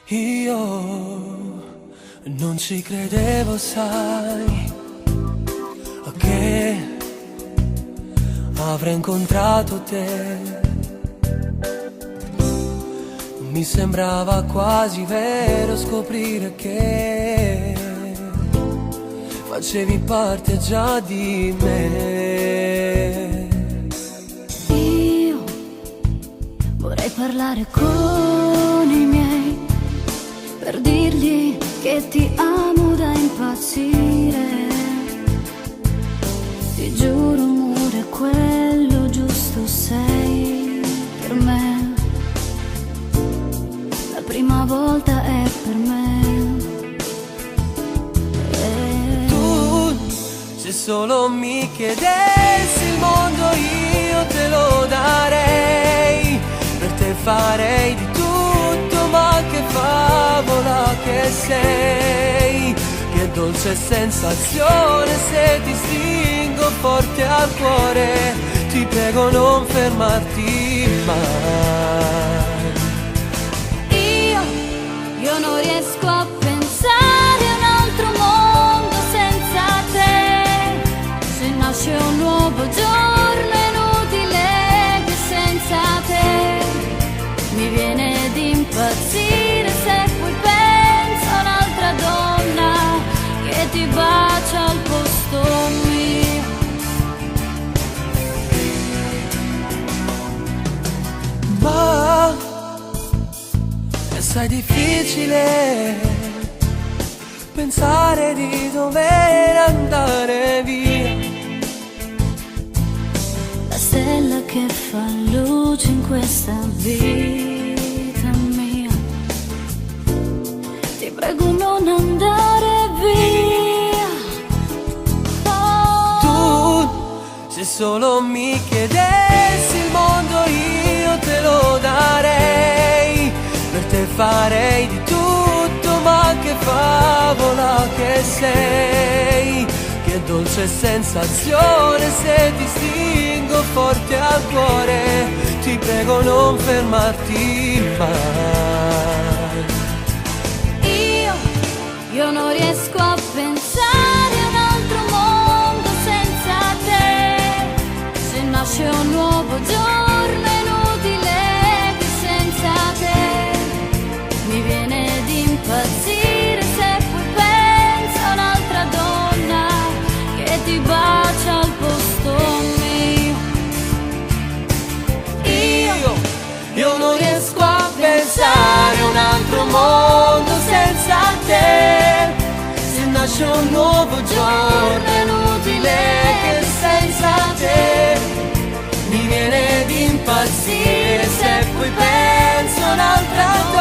Io non ci credevo, sai, che avrei incontrato te. Mi sembrava quasi vero scoprire che facevi parte già di me. Io vorrei parlare con i miei per dirgli che ti amo da impazzire. Ti giuro amore, quello giusto sei per me. La prima volta è per me. Tu, se solo mi chiedessi il mondo io te lo darei. Per te farei di tutto, ma che favola che sei. Che dolce sensazione se ti stringo forte al cuore. Ti prego non fermarti mai. Io non riesco a pensare a un altro mondo senza te. Se nasce un nuovo giorno è inutile che senza te. Mi viene di impazzire se poi penso a un'altra donna che ti bacia al posto mio. Ma è assai difficile pensare di dover andare via. La stella che fa luce in questa vita mia. Ti prego non andare via. Tu, se solo mi chiedessi il mondo io te lo darei. Per te farei di tutto, ma che favola che sei. Che dolce sensazione se ti stringo forte al cuore. Ti prego non fermarti mai. Io non riesco a pensare a un altro mondo senza te. Se nasce un nuovo giorno è inutile che senza te. Mi viene di impazzire se poi penso a un'altra donna che ti bacia al posto mio. Io non riesco a pensare a un altro mondo senza te. Se nasce un nuovo giorno è inutile che senza te. Mi viene di impazzire se poi penso a un'altra donna